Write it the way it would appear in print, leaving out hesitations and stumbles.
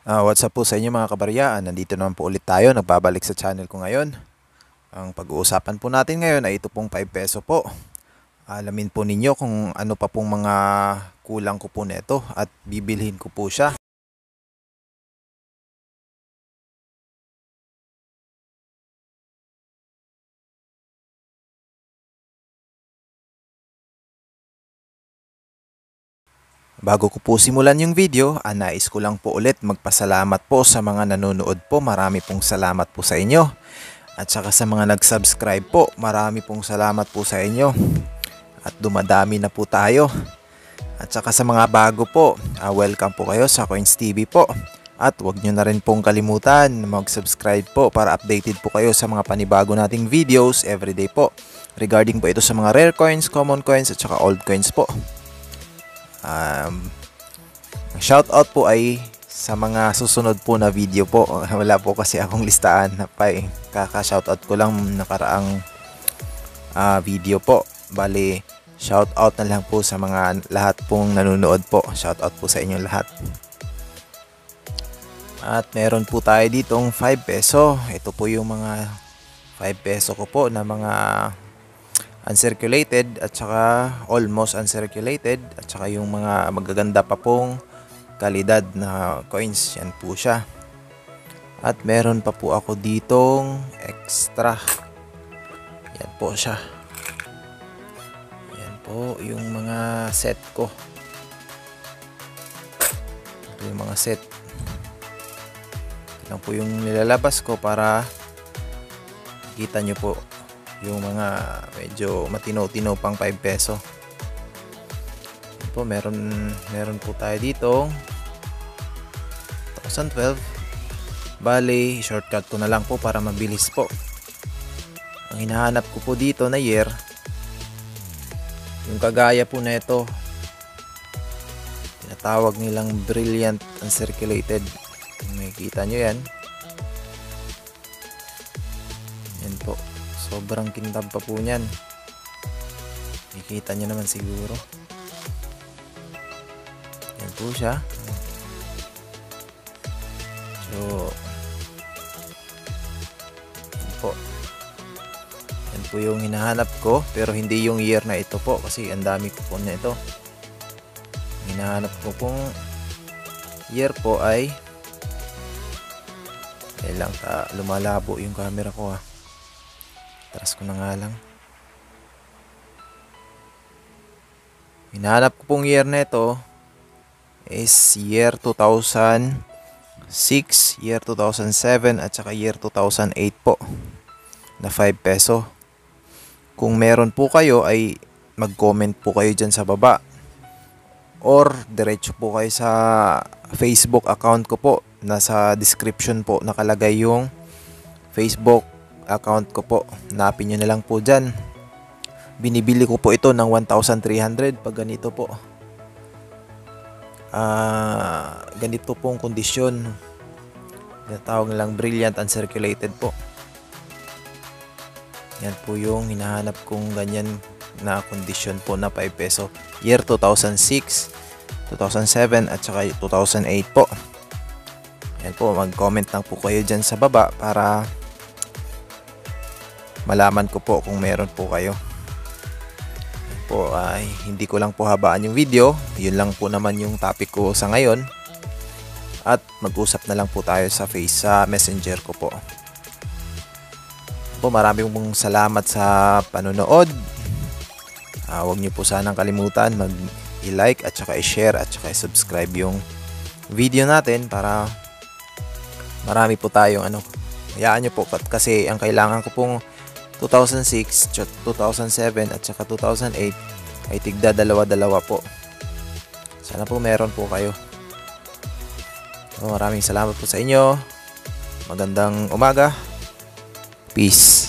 What's up po sa inyo mga kabaryaan? Nandito naman po ulit tayo, nagbabalik sa channel ko ngayon. Ang pag-uusapan po natin ngayon ay ito pong 5 peso po. Alamin po ninyo kung ano pa pong mga kulang ko po neto at bibilhin ko po siya. Bago ko po simulan yung video, nais ko lang po ulit magpasalamat po sa mga nanonood po. Marami pong salamat po sa inyo. At saka sa mga nag-subscribe po, marami pong salamat po sa inyo. At dumadami na po tayo. At saka sa mga bago po, welcome po kayo sa Coins TV po. At huwag nyo na rin pong kalimutan mag-subscribe po para updated po kayo sa mga panibago nating videos everyday po. Regarding po ito sa mga rare coins, common coins at saka old coins po. Shoutout po ay sa mga susunod po na video po. Wala po kasi akong listahan na kaka-shoutout ko lang nakaraang video po. Bali, shoutout na lang po sa mga lahat pong nanonood po. Shoutout po sa inyong lahat. At meron po tayo ditong 5 peso. Ito po yung mga 5 peso ko po na mga uncirculated at saka almost uncirculated at saka yung mga magaganda pa pong kalidad na coins. Yan po siya. At meron pa po ako ditong extra. Yan po siya. Yan po yung mga set ko. Ito yung mga set. Ito lang po yung nilalabas ko para kita nyo po yung mga medyo matino-tino pang 5 peso. Yan po, meron po tayo dito 2012. Bali, shortcut ko na lang po para mabilis po. Ang hinahanap ko po dito na year, yung kagaya po na ito, tinatawag nilang brilliant uncirculated. Makikita nyo yan. Yan po, sobrang kintab pa po niyan. Makikita nyo naman siguro. Yan po siya. So, yan po. Yan po yung hinahanap ko. Pero hindi yung year na ito po. Kasi ang dami ko po na ito. Hinahanap ko pong year po ay lang lumalabo yung camera ko ha. Taras ko na nga lang. Hinahanap ko pong year na ito is year 2006, year 2007 at saka year 2008 po na 5 peso. Kung meron po kayo ay mag-comment po kayo dyan sa baba or diretso po kayo sa Facebook account ko po. Nasa description po nakalagay yung Facebook account ko po. Hanapin nyo na lang po dyan. Binibili ko po ito ng 1,300 pag ganito po. Ganito pong kondisyon. Tinatawag lang brilliant uncirculated po. Yan po yung hinahanap kong ganyan na kondisyon po na 5 peso. Year 2006, 2007 at saka 2008 po. Yan po, mag-comment lang po kayo dyan sa baba para malaman ko po kung meron po kayo. Yan po, ay hindi ko lang po habaan yung video. Yun lang po naman yung topic ko sa ngayon. At mag-usap na lang po tayo sa messenger ko po. Po, marami pong salamat sa panonood. Huwag niyo po sanang kalimutan mag-like at saka i-share at saka i-subscribe yung video natin para marami po tayong hayaan nyo po kasi ang kailangan ko pong 2006, 2007 at saka 2008 ay tigda dalawa-dalawa po. Sana po meron po kayo. Maraming salamat po sa inyo. Magandang umaga. Peace.